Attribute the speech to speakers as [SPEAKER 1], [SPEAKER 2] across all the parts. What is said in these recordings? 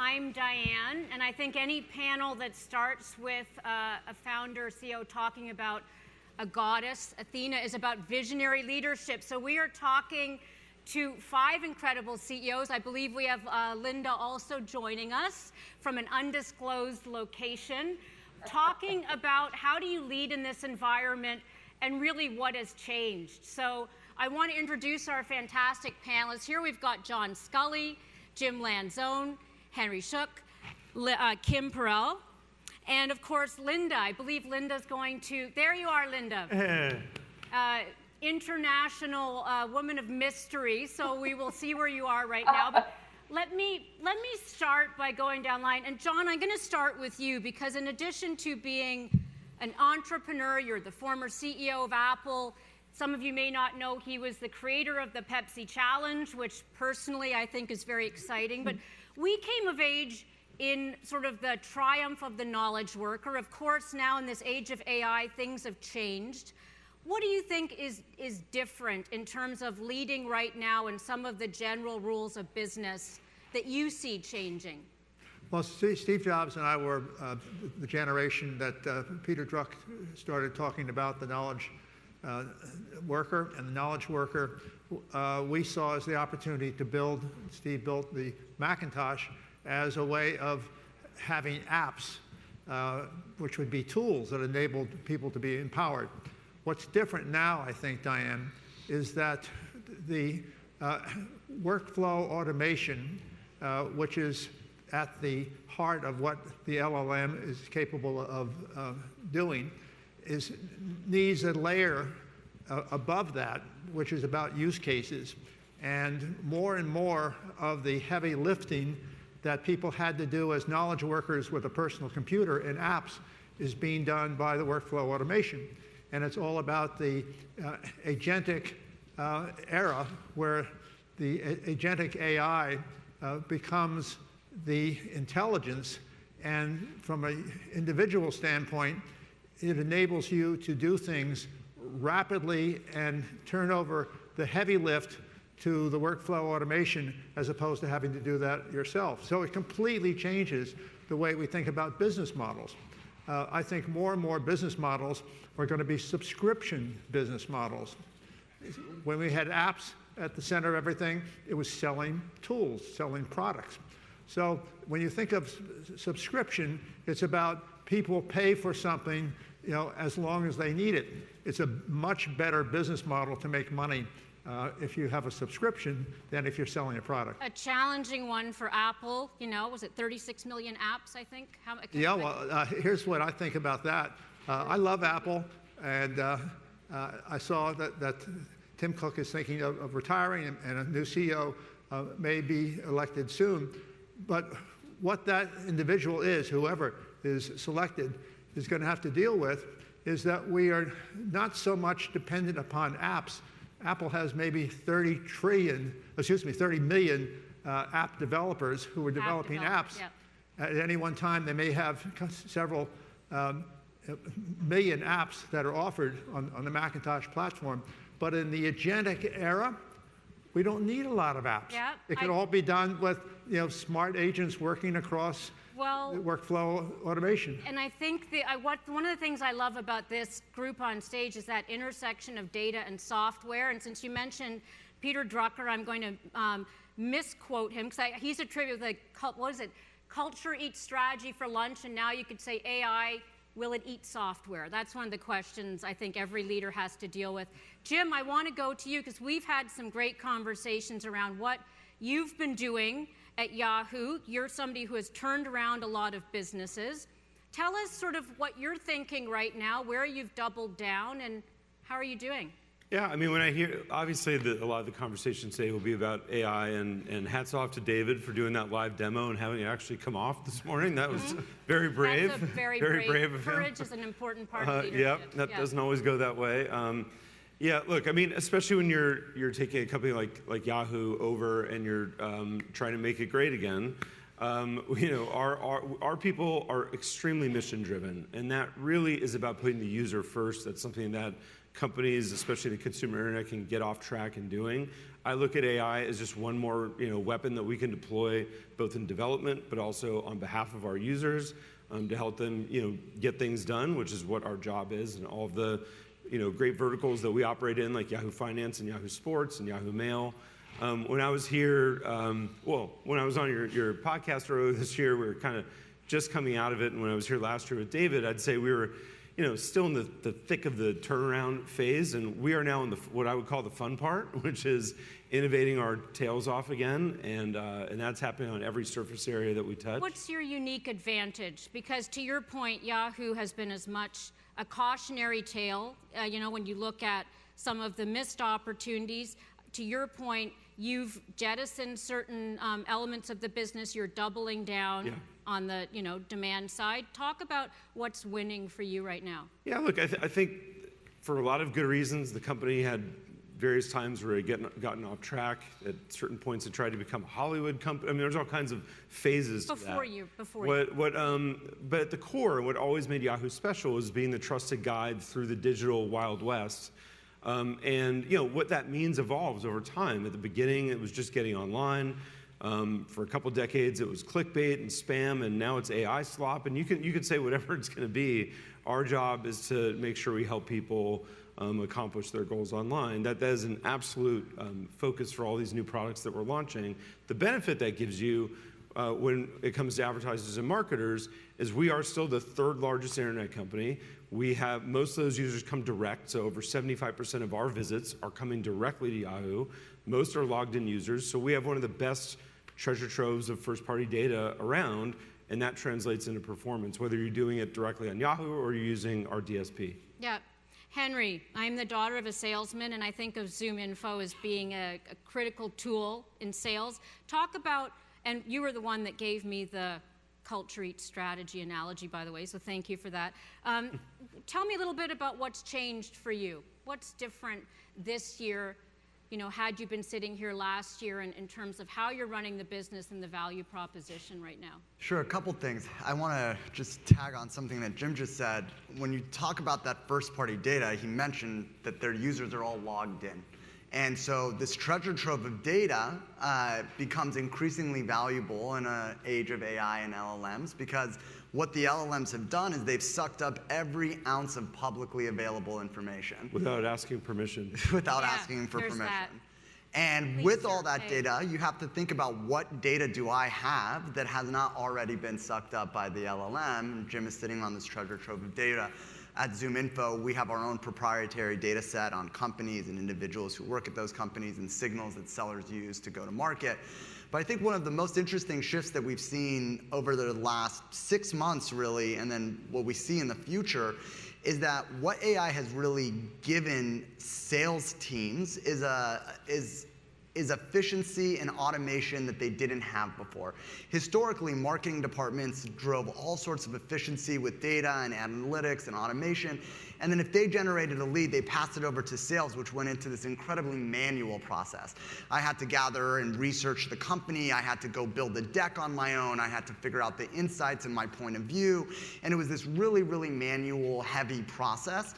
[SPEAKER 1] I'm Diane, and I think any panel that starts with a founder, CEO talking about a goddess, Athena, is about visionary leadership. So we are talking to 5 incredible CEOs. I believe we have Linda also joining us from an undisclosed location, talking about how do you lead in this environment and really what has changed. So I want to introduce our fantastic panelists. Here we've got John Sculley, Jim Lanzone, Henry Schuck, Kim Perell, and of course Linda. I believe Linda's going to, there you are, Linda. International woman of mystery, so we will see where you are right now. But let me start by going down line. And John, I'm going to start with you because in addition to being an entrepreneur, you're the former CEO of Apple. Some of you may not know he was the creator of the Pepsi Challenge, which personally I think is very exciting. But we came of age in sort of the triumph of the knowledge worker. Of course, now in this age of AI, things have changed. What do you think is different in terms of leading right now and some of the general rules of business that you see changing?
[SPEAKER 2] Well, Steve Jobs and I were the generation that Peter Druck started talking about the knowledge worker, and the knowledge worker we saw as the opportunity to build. Steve built the Macintosh as a way of having apps, which would be tools that enabled people to be empowered. What's different now, I think, Diane, is that the workflow automation, which is at the heart of what the LLM is capable of doing, needs a layer above that, which is about use cases. And more of the heavy lifting that people had to do as knowledge workers with a personal computer and apps is being done by the workflow automation. And it's all about the agentic era where the agentic AI becomes the intelligence, and from an individual standpoint, it enables you to do things rapidly and turn over the heavy lift to the workflow automation as opposed to having to do that yourself. So it completely changes the way we think about business models. I think more and more business models are going to be subscription business models. When we had apps at the center of everything, it was selling tools, selling products. So when you think of subscription, it's about people pay for something, as long as they need it. It's a much better business model to make money if you have a subscription than if you're selling a product.
[SPEAKER 1] A challenging one for Apple, was it 36 million apps, I think?
[SPEAKER 2] Here's what I think about that. I love Apple, and I saw that Tim Cook is thinking of retiring, and a new CEO may be elected soon. But what that individual is, whoever is selected, is going to have to deal with is that we are not so much dependent upon apps. Apple has maybe 30 million app developers who are developing apps. Yep. At any one time, they may have several million apps that are offered on the Macintosh platform. But in the agentic era, we don't need a lot of apps. Yep. It can all be done with smart agents working across workflow automation.
[SPEAKER 1] And I think one of the things I love about this group on stage is that intersection of data and software. And since you mentioned Peter Drucker, I'm going to misquote him because he's attributed with culture eats strategy for lunch, and now you could say AI, will it eat software? That's one of the questions I think every leader has to deal with. Jim, I want to go to you because we've had some great conversations around what you've been doing at Yahoo. You're somebody who has turned around a lot of businesses. Tell us sort of what you're thinking right now, where you've doubled down, and how are you doing?
[SPEAKER 3] Yeah, I mean, when I hear, obviously a lot of the conversation today will be about AI, and hats off to David for doing that live demo and having it actually come off this morning. That was very brave.
[SPEAKER 1] That's a very brave of him. Courage is an important part of leadership.
[SPEAKER 3] Yeah, that doesn't always go that way. Yeah, look, I mean, especially when you're taking a company like Yahoo over and you're trying to make it great again, Our people are extremely mission driven, and that really is about putting the user first. That's something that companies, especially the consumer internet, can get off track in doing. I look at AI as just one more weapon that we can deploy both in development but also on behalf of our users to help them get things done, which is what our job is, and all of the great verticals that we operate in, like Yahoo Finance and Yahoo Sports and Yahoo Mail. When I was here, when I was on your podcast earlier this year, we were kind of just coming out of it, and when I was here last year with David, I'd say we were still in the thick of the turnaround phase, and we are now in what I would call the fun part, which is innovating our tails off again, and that's happening on every surface area that we touch.
[SPEAKER 1] What's your unique advantage? Because to your point, Yahoo has been as much a cautionary tale, when you look at some of the missed opportunities. To your point, you've jettisoned certain elements of the business. You're doubling down on the demand side. Talk about what's winning for you right now. Yeah,
[SPEAKER 3] look, I think for a lot of good reasons, the company had various times where it had gotten off track. At certain points, it tried to become a Hollywood company. I mean, there's all kinds of phases to that. But at the core, what always made Yahoo special was being the trusted guide through the digital Wild West. And what that means evolves over time. At the beginning, it was just getting online. For a couple decades, it was clickbait and spam, and now it's AI slop. And you could say whatever it's going to be. Our job is to make sure we help people accomplish their goals online. That is an absolute focus for all these new products that we're launching. The benefit that gives you when it comes to advertisers and marketers is we are still the third largest internet company. We have most of those users come direct, so over 75% of our visits are coming directly to Yahoo. Most are logged in users, so we have one of the best treasure troves of first-party data around, and that translates into performance, whether you're doing it directly on Yahoo or you're using our DSP.
[SPEAKER 1] Yeah. Henry, I'm the daughter of a salesman, and I think of ZoomInfo as being a critical tool in sales. Talk about, and you were the one that gave me the culture eats strategy analogy, by the way, so thank you for that. Tell me a little bit about what's changed for you. What's different this year, had you been sitting here last year in terms of how you're running the business and the value proposition right now?
[SPEAKER 4] Sure, a couple things. I want to just tag on something that Jim just said. When you talk about that first-party data, he mentioned that their users are all logged in. And so this treasure trove of data becomes increasingly valuable in an age of AI and LLMs, because what the LLMs have done is they've sucked up every ounce of publicly available information.
[SPEAKER 3] Without asking permission.
[SPEAKER 4] Without asking for permission. That. And with all that data, you have to think about what data do I have that has not already been sucked up by the LLM. And Jim is sitting on this treasure trove of data. At ZoomInfo, we have our own proprietary data set on companies and individuals who work at those companies and signals that sellers use to go to market. But I think one of the most interesting shifts that we've seen over the last 6 months, really, and then what we see in the future, is that what AI has really given sales teams is efficiency and automation that they didn't have before. Historically, marketing departments drove all sorts of efficiency with data and analytics and automation. And then if they generated a lead, they passed it over to sales, which went into this incredibly manual process. I had to gather and research the company. I had to go build a deck on my own. I had to figure out the insights and my point of view. And it was this really, really manual, heavy process.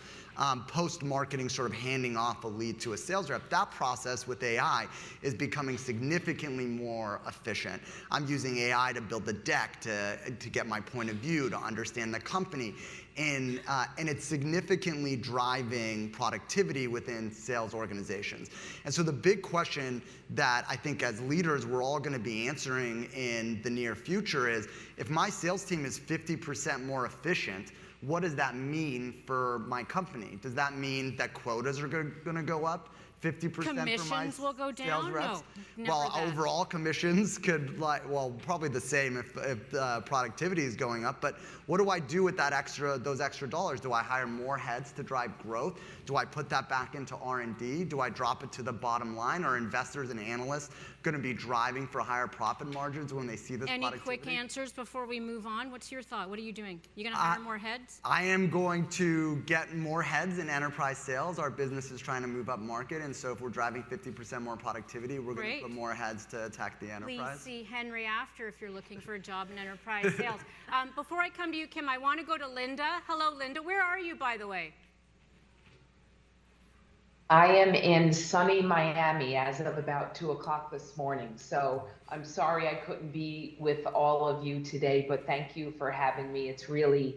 [SPEAKER 4] Post-marketing, sort of handing off a lead to a sales rep. That process with AI is becoming significantly more efficient. I'm using AI to build a deck to get my point of view, to understand the company. And it's significantly driving productivity within sales organizations. And so the big question that I think as leaders we're all going to be answering in the near future is, if my sales team is 50% more efficient, what does that mean for my company? Does that mean that quotas are going to go up 50% for my
[SPEAKER 1] commissions will go down?
[SPEAKER 4] Sales reps?
[SPEAKER 1] No, never
[SPEAKER 4] well,
[SPEAKER 1] that.
[SPEAKER 4] Overall commissions could, probably the same if productivity is going up. But what do I do with those extra dollars? Do I hire more heads to drive growth? Do I put that back into R&D? Do I drop it to the bottom line? Are investors and analysts going to be driving for higher profit margins when they see this productivity?
[SPEAKER 1] Any quick answers before we move on? What's your thought? What are you doing? You going to hire more heads?
[SPEAKER 4] I am going to get more heads in enterprise sales. Our business is trying to move up market And so if we're driving 50% more productivity, we're going to put more heads to attack the enterprise.
[SPEAKER 1] Please see Henry after if you're looking for a job in enterprise sales. Before I come to you, Kim, I want to go to Linda. Hello, Linda. Where are you, by the way?
[SPEAKER 5] I am in sunny Miami as of about 2 o'clock this morning. So I'm sorry I couldn't be with all of you today, but thank you for having me. It's really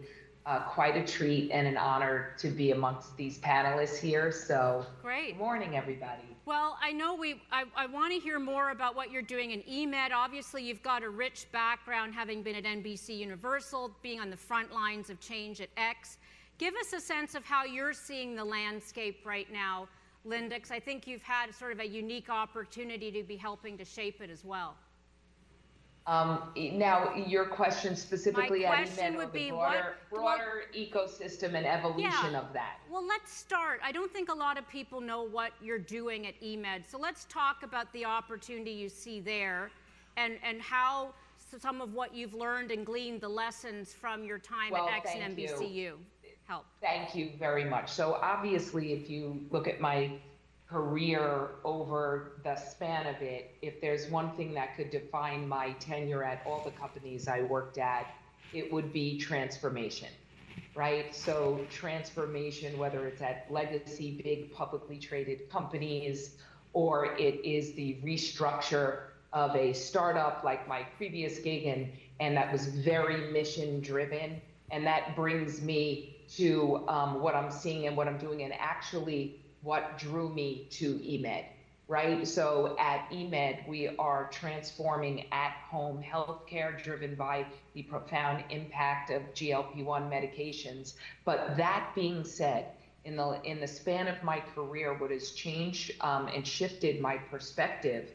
[SPEAKER 5] quite a treat and an honor to be amongst these panelists here. So
[SPEAKER 1] great.
[SPEAKER 5] Good morning, everybody.
[SPEAKER 1] Well, I know I want to hear more about what you're doing in eMed. Obviously, you've got a rich background, having been at NBC Universal, being on the front lines of change at X. Give us a sense of how you're seeing the landscape right now, Linda, because I think you've had sort of a unique opportunity to be helping to shape it as well.
[SPEAKER 5] Now, your question specifically
[SPEAKER 1] at eMed,
[SPEAKER 5] would be broader ecosystem and evolution of that.
[SPEAKER 1] Well, let's start. I don't think a lot of people know what you're doing at eMed, so let's talk about the opportunity you see there and how some of what you've learned and gleaned, the lessons from your time at X and NBCU. Help.
[SPEAKER 5] Thank you very much. So obviously, if you look at my career over the span of it, if there's one thing that could define my tenure at all the companies I worked at, it would be transformation, right? So transformation, whether it's at legacy, big publicly traded companies, or it is the restructure of a startup like my previous gig, and that was very mission driven. And that brings me to what I'm seeing and what I'm doing, and actually what drew me to eMed, right? So at eMed, we are transforming at-home healthcare driven by the profound impact of GLP-1 medications. But that being said, in the span of my career, what has changed and shifted my perspective,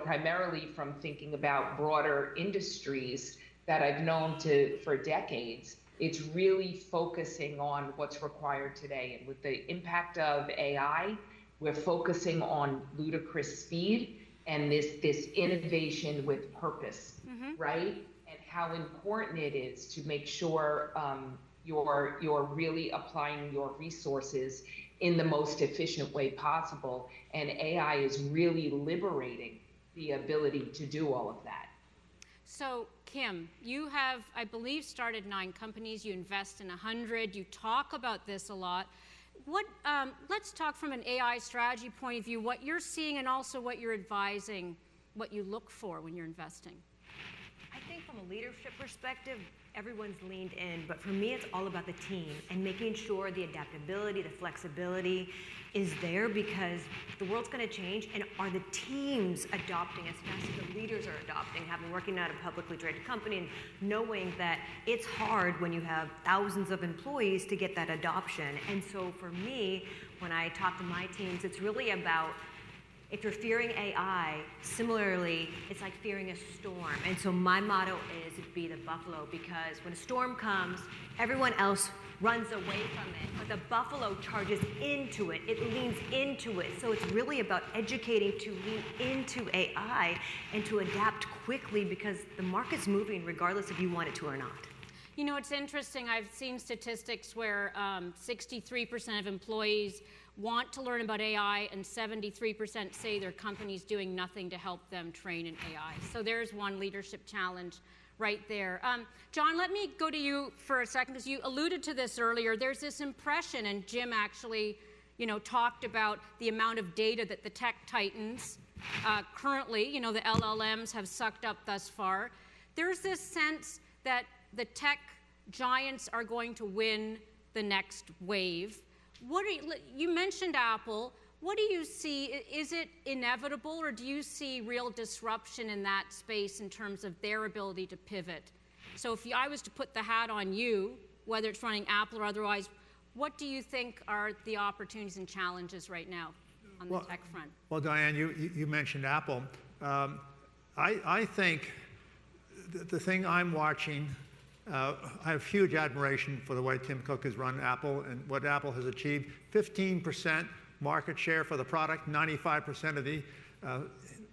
[SPEAKER 5] primarily from thinking about broader industries that I've known for decades, it's really focusing on what's required today. And with the impact of AI, we're focusing on ludicrous speed and this innovation with purpose, right? And how important it is to make sure you're really applying your resources in the most efficient way possible. And AI is really liberating the ability to do all of that.
[SPEAKER 1] So, Kim, you have, I believe, started 9 companies. You invest in 100. You talk about this a lot. Let's talk from an AI strategy point of view, what you're seeing and also what you're advising, what you look for when you're investing.
[SPEAKER 6] I think from a leadership perspective, everyone's leaned in, but for me, it's all about the team and making sure the adaptability, the flexibility is there, because the world's going to change, and are the teams adopting as fast as the leaders are adopting, having working at a publicly traded company and knowing that it's hard when you have thousands of employees to get that adoption. And so for me, when I talk to my teams, it's really about, if you're fearing AI, similarly, it's like fearing a storm. And so my motto is be the buffalo, because when a storm comes, everyone else runs away from it, but the buffalo charges into it. It leans into it. So it's really about educating to lean into AI and to adapt quickly, because the market's moving regardless if you want it to or not.
[SPEAKER 1] You know, it's interesting. I've seen statistics where 63% of employees want to learn about AI, and 73% say their company's doing nothing to help them train in AI. So there's one leadership challenge right there. John, let me go to you for a second, because you alluded to this earlier. There's this impression, and Jim actually, talked about the amount of data that the tech titans currently, the LLMs have sucked up thus far. There's this sense that the tech giants are going to win the next wave. You mentioned Apple. What do you see? Is it inevitable, or do you see real disruption in that space in terms of their ability to pivot? So if I was to put the hat on you, whether it's running Apple or otherwise, what do you think are the opportunities and challenges right now on the tech front? Well,
[SPEAKER 2] Diane, you mentioned Apple. I think the thing I'm watching, I have huge admiration for the way Tim Cook has run Apple and what Apple has achieved. 15% market share for the product, 95% of the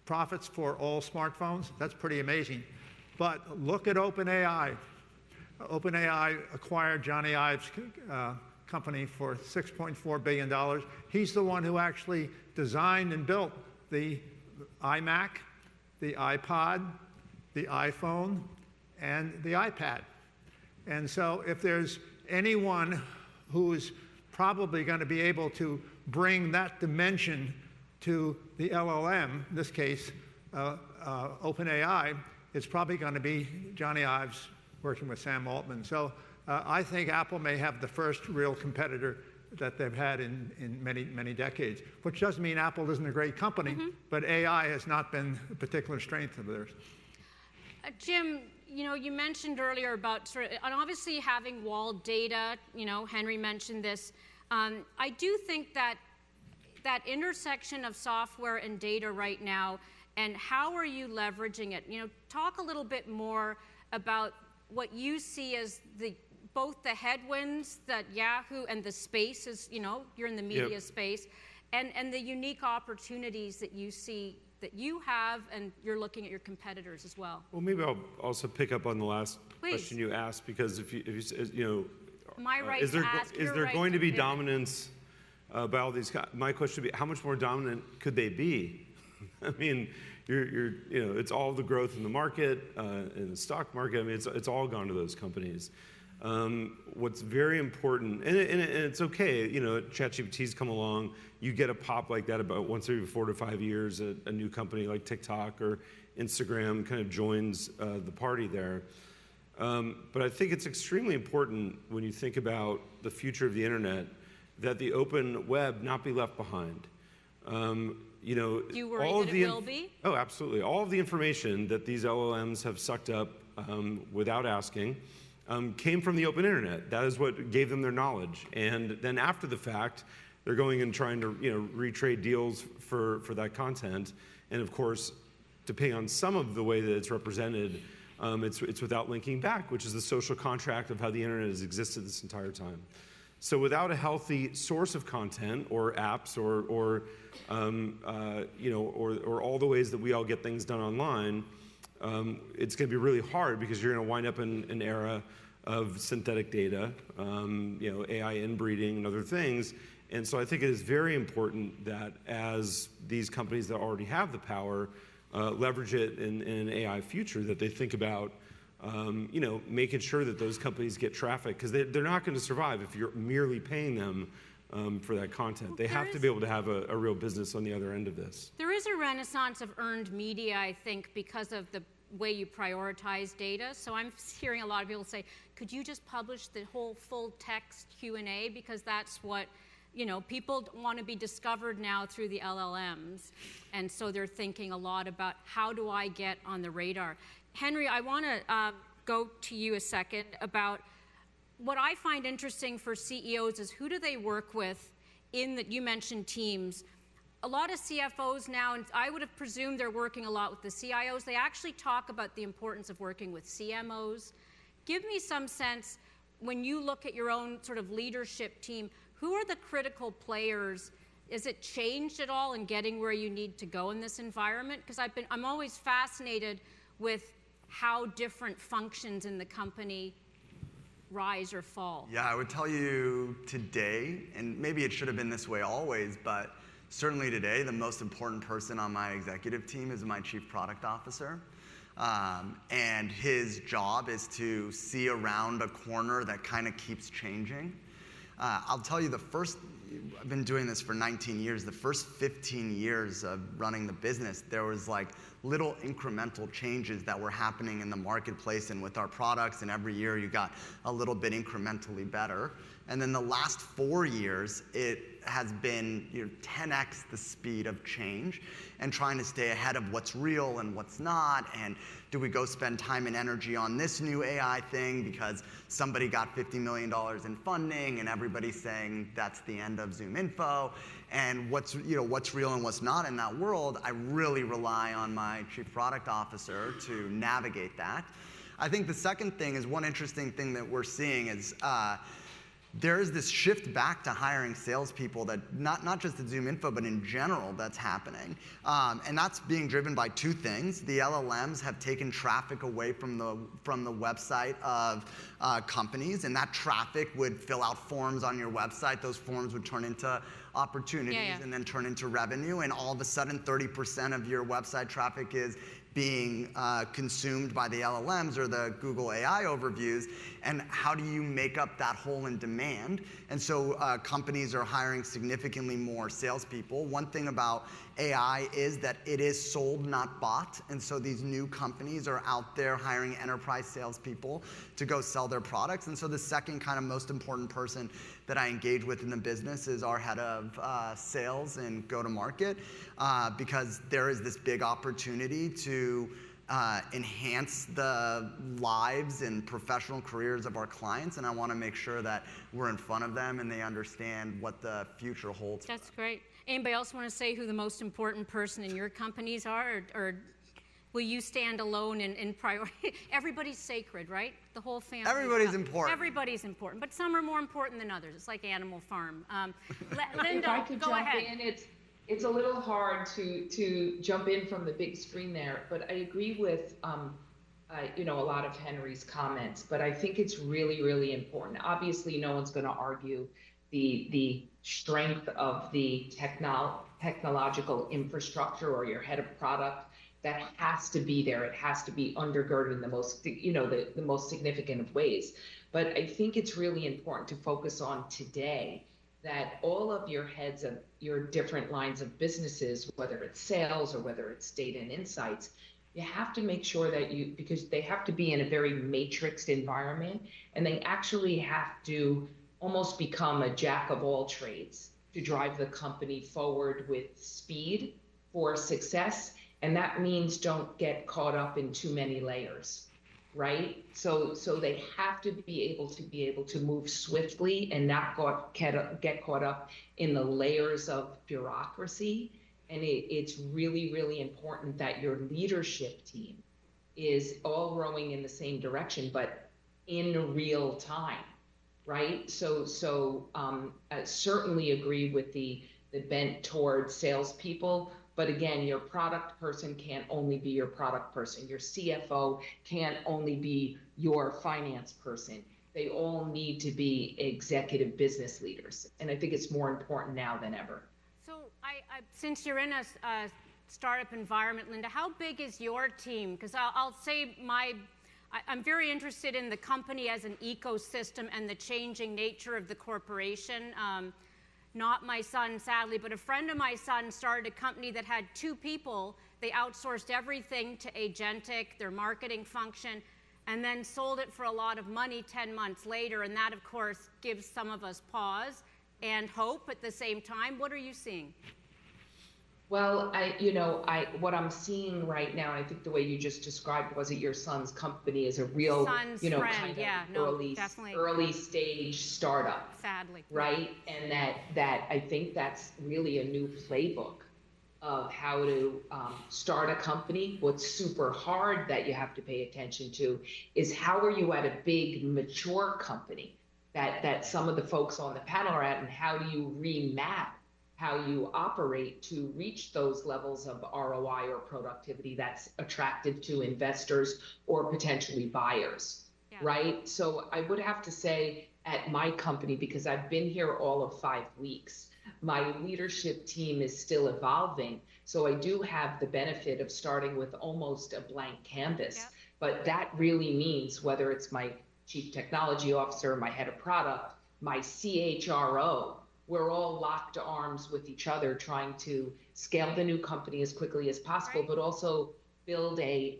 [SPEAKER 2] profits for all smartphones. That's pretty amazing. But look at OpenAI. OpenAI acquired Johnny Ive's company for $6.4 billion. He's the one who actually designed and built the iMac, the iPod, the iPhone, and the iPad. And so if there's anyone who's probably going to be able to bring that dimension to the LLM, in this case, OpenAI, it's probably going to be Johnny Ives working with Sam Altman. So I think Apple may have the first real competitor that they've had in many, many decades, which doesn't mean Apple isn't a great company, but AI has not been a particular strength of theirs.
[SPEAKER 1] Jim, you mentioned earlier about and obviously having walled data, Henry mentioned this. I do think that that intersection of software and data right now, and how are you leveraging it? Talk a little bit more about what you see as both the headwinds that Yahoo and the space is, you're in the media space, and the unique opportunities that you see that you have, and you're looking at your competitors as well.
[SPEAKER 3] Well, maybe I'll also pick up on the last question you asked, because if you
[SPEAKER 1] am I right
[SPEAKER 3] is there,
[SPEAKER 1] to ask?
[SPEAKER 3] is there going to be dominance by all these guys? My question would be, how much more dominant could they be? I mean, it's all the growth in the market, in the stock market. I mean, it's all gone to those companies. What's very important, and it's okay, ChatGPT's come along, you get a pop like that about once every 4 to 5 years, a new company like TikTok or Instagram kind of joins the party there. But I think it's extremely important when you think about the future of the internet that the open web not be left behind.
[SPEAKER 1] Do you worry that it will be?
[SPEAKER 3] Oh, absolutely. All of the information that these LLMs have sucked up without asking came from the open internet. That is what gave them their knowledge. And then after the fact, they're going and trying to retrade deals for that content. And of course, depending on some of the way that it's represented, it's without linking back, which is the social contract of how the internet has existed this entire time. So without a healthy source of content or apps or all the ways that we all get things done online, it's going to be really hard, because you're going to wind up in an era of synthetic data, AI inbreeding and other things. And so I think it is very important that as these companies that already have the power leverage it in an AI future, that they think about making sure that those companies get traffic, because they're not going to survive if you're merely paying them for that content. They have to be able to have a real business on the other end of this.
[SPEAKER 1] There is a renaissance of earned media, I think, because of the way you prioritize data. So I'm hearing a lot of people say, could you just publish the whole full text Q&A? Because that's what, people want to be discovered now through the LLMs. And so they're thinking a lot about, how do I get on the radar? Henry, I want to go to you a second about what I find interesting for CEOs is, who do they work with you mentioned teams. A lot of CFOs now, and I would have presumed they're working a lot with the CIOs, they actually talk about the importance of working with CMOs. Give me some sense, when you look at your own sort of leadership team, who are the critical players? Is it changed at all in getting where you need to go in this environment? Because I'm always fascinated with how different functions in the company rise or fall.
[SPEAKER 4] Yeah, I would tell you today, and maybe it should have been this way always, but certainly today, the most important person on my executive team is my chief product officer. And his job is to see around a corner that kind of keeps changing. I'll tell you, I've been doing this for 19 years. The first 15 years of running the business, there was like little incremental changes that were happening in the marketplace and with our products, and every year you got a little bit incrementally better. And then the last 4 years, it has been 10x the speed of change, and trying to stay ahead of what's real and what's not, and do we go spend time and energy on this new AI thing because somebody got $50 million in funding and everybody's saying that's the end of ZoomInfo, and what's real and what's not in that world. I really rely on my chief product officer to navigate that. I think the second thing is, one interesting thing that we're seeing is there is this shift back to hiring salespeople that not just at ZoomInfo, but in general, that's happening. And that's being driven by two things. The LLMs have taken traffic away from the website of companies, and that traffic would fill out forms on your website. Those forms would turn into opportunities and then turn into revenue, and all of a sudden 30% of your website traffic is being consumed by the LLMs or the Google AI overviews, and how do you make up that hole in demand? And so companies are hiring significantly more salespeople. One thing about AI is that it is sold, not bought, and so these new companies are out there hiring enterprise salespeople to go sell their products. And so the second kind of most important person that I engage with in the business is our head of sales and go-to-market, because there is this big opportunity to enhance the lives and professional careers of our clients, and I want to make sure that we're in front of them and they understand what the future holds.
[SPEAKER 1] That's great. Anybody else want to say who the most important person in your companies are, or will you stand alone in priority? Everybody's sacred, right? The whole family.
[SPEAKER 4] Everybody's important.
[SPEAKER 1] Everybody's important, but some are more important than others. It's like Animal Farm. Linda,
[SPEAKER 5] if I could
[SPEAKER 1] go
[SPEAKER 5] jump
[SPEAKER 1] ahead.
[SPEAKER 5] in, it's a little hard to jump in from the big screen there, but I agree with a lot of Henry's comments, but I think it's really, really important. Obviously, no one's going to argue the strength of the technological infrastructure or your head of product. That has to be there. It has to be undergirded in the most, the most significant of ways. But I think it's really important to focus on today that all of your heads of your different lines of businesses, whether it's sales or whether it's data and insights, you have to make sure that because they have to be in a very matrixed environment, and they actually have to almost become a jack of all trades to drive the company forward with speed for success. And that means don't get caught up in too many layers, right? So they have to be able to move swiftly and not get caught up in the layers of bureaucracy. And it's really, really important that your leadership team is all rowing in the same direction, but in real time, right? So I certainly agree with the bent towards salespeople. But again, your product person can't only be your product person. Your CFO can't only be your finance person. They all need to be executive business leaders. And I think it's more important now than ever.
[SPEAKER 1] So since you're in a startup environment, Linda, how big is your team? Because I'll say I'm very interested in the company as an ecosystem and the changing nature of the corporation. Not my son, sadly, but a friend of my son started a company that had 2 people. They outsourced everything to Agentic, their marketing function, and then sold it for a lot of money 10 months later. And that, of course, gives some of us pause and hope at the same time. What are you seeing?
[SPEAKER 5] Well, what I'm seeing right now, and I think the way you just described was it your son's company is a real,
[SPEAKER 1] son's
[SPEAKER 5] friend,
[SPEAKER 1] kind of
[SPEAKER 5] early stage startup.
[SPEAKER 1] Sadly.
[SPEAKER 5] Right, and that I think that's really a new playbook of how to start a company. What's super hard that you have to pay attention to is how are you at a big mature company that some of the folks on the panel are at, and how do you remap how you operate to reach those levels of ROI or productivity that's attractive to investors or potentially buyers, right? So I would have to say at my company, because I've been here all of 5 weeks, my leadership team is still evolving. So I do have the benefit of starting with almost a blank canvas, but that really means whether it's my chief technology officer, my head of product, my CHRO, we're all locked arms with each other trying to scale the new company as quickly as possible, but also build a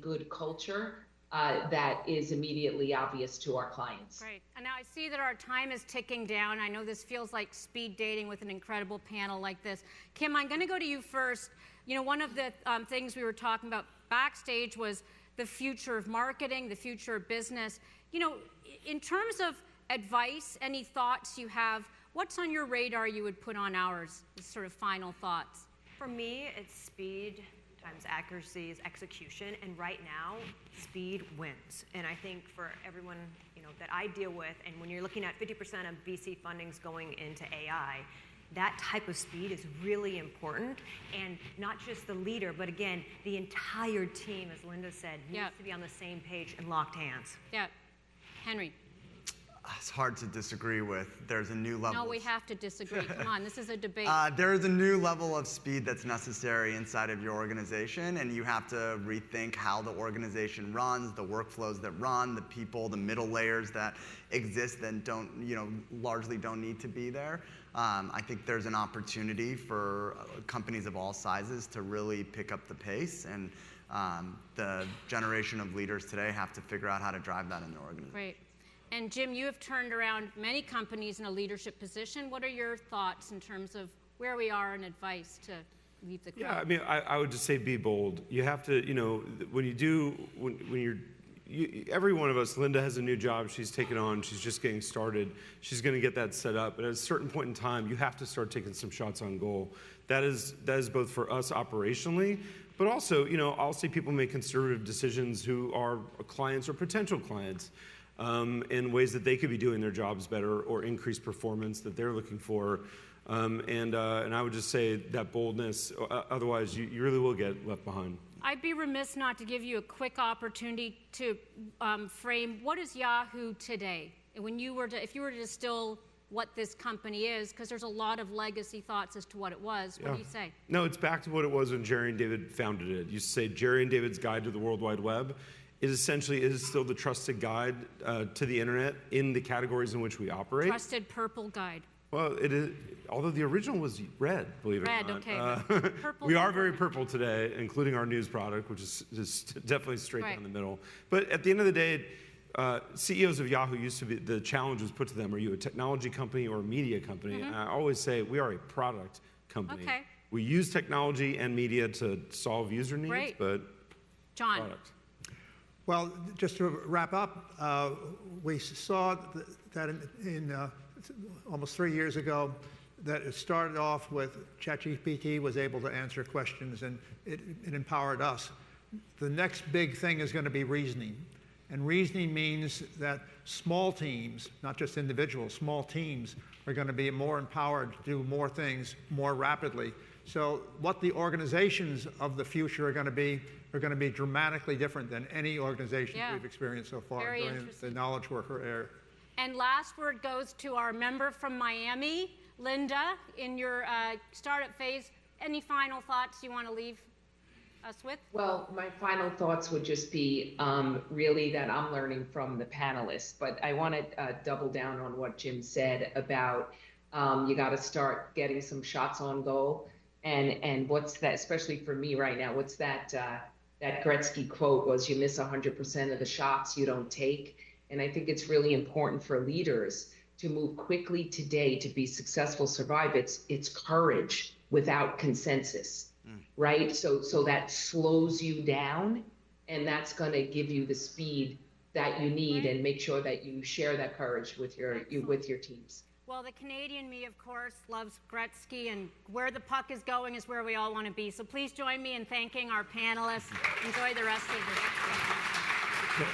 [SPEAKER 5] good culture that is immediately obvious to our clients.
[SPEAKER 1] Great. And now I see that our time is ticking down. I know this feels like speed dating with an incredible panel like this. Kim, I'm going to go to you first. One of the things we were talking about backstage was the future of marketing, the future of business. In terms of advice, any thoughts you have, what's on your radar you would put on ours, as sort of final thoughts?
[SPEAKER 6] For me, it's speed times accuracy is execution, and right now, speed wins. And I think for everyone that I deal with, and when you're looking at 50% of VC fundings going into AI, that type of speed is really important, and not just the leader, but again, the entire team, as Linda said, needs to be on the same page and locked hands.
[SPEAKER 1] Yeah. Henry.
[SPEAKER 4] It's hard to disagree with. There's a new level.
[SPEAKER 1] No, we have to disagree. Come on, this is a debate.
[SPEAKER 4] There is a new level of speed that's necessary inside of your organization, and you have to rethink how the organization runs, the workflows that run, the people, the middle layers that exist that don't, largely don't need to be there. I think there's an opportunity for companies of all sizes to really pick up the pace, and the generation of leaders today have to figure out how to drive that in their organization.
[SPEAKER 1] Great. And Jim, you have turned around many companies in a leadership position. What are your thoughts in terms of where we are and advice to leave the crowd?
[SPEAKER 3] Yeah, I mean, I would just say be bold. You have to, every one of us, Linda has a new job she's taken on, she's just getting started. She's going to get that set up. But at a certain point in time, you have to start taking some shots on goal. That is both for us operationally, but also, I'll see people make conservative decisions who are clients or potential clients. In ways that they could be doing their jobs better or increase performance that they're looking for. And I would just say that boldness, otherwise you really will get left behind.
[SPEAKER 1] I'd be remiss not to give you a quick opportunity to frame what is Yahoo today? And if you were to distill what this company is, because there's a lot of legacy thoughts as to what it was. What do you say?
[SPEAKER 3] No, it's back to what it was when Jerry and David founded it. You say Jerry and David's Guide to the World Wide Web. It essentially is still the trusted guide to the internet in the categories in which we operate.
[SPEAKER 1] Trusted purple guide.
[SPEAKER 3] Well, it is, although the original was red, believe it or not.
[SPEAKER 1] Red, okay. Purple.
[SPEAKER 3] We are very purple today, including our news product, which is definitely straight down the middle. But at the end of the day, CEOs of Yahoo used to be, the challenge was put to them, are you a technology company or a media company? And I always say we are a product company.
[SPEAKER 1] Okay.
[SPEAKER 3] We use technology and media to solve user needs, but
[SPEAKER 1] John.
[SPEAKER 3] product.
[SPEAKER 2] Well, just to wrap up, we saw that in almost 3 years ago, that it started off with ChatGPT was able to answer questions, and it empowered us. The next big thing is going to be reasoning. And reasoning means that small teams, not just individuals, small teams are going to be more empowered to do more things more rapidly. So what the organizations of the future are going to be dramatically different than any organizations we've experienced so far during the knowledge worker era.
[SPEAKER 1] And last word goes to our member from Miami, Linda. In your startup phase, any final thoughts you want to leave us with?
[SPEAKER 5] Well, my final thoughts would just be really that I'm learning from the panelists, but I want to double down on what Jim said about you got to start getting some shots on goal. And what's that, especially for me right now, what's that Gretzky quote was, you miss 100% of the shots you don't take. And I think it's really important for leaders to move quickly today to be successful, survive. It's courage without consensus, right? So that slows you down, and that's going to give you the speed that you need, and make sure that you share that courage with your teams.
[SPEAKER 1] Well, the Canadian me, of course, loves Gretzky, and where the puck is going is where we all want to be. So please join me in thanking our panelists. Enjoy the rest of the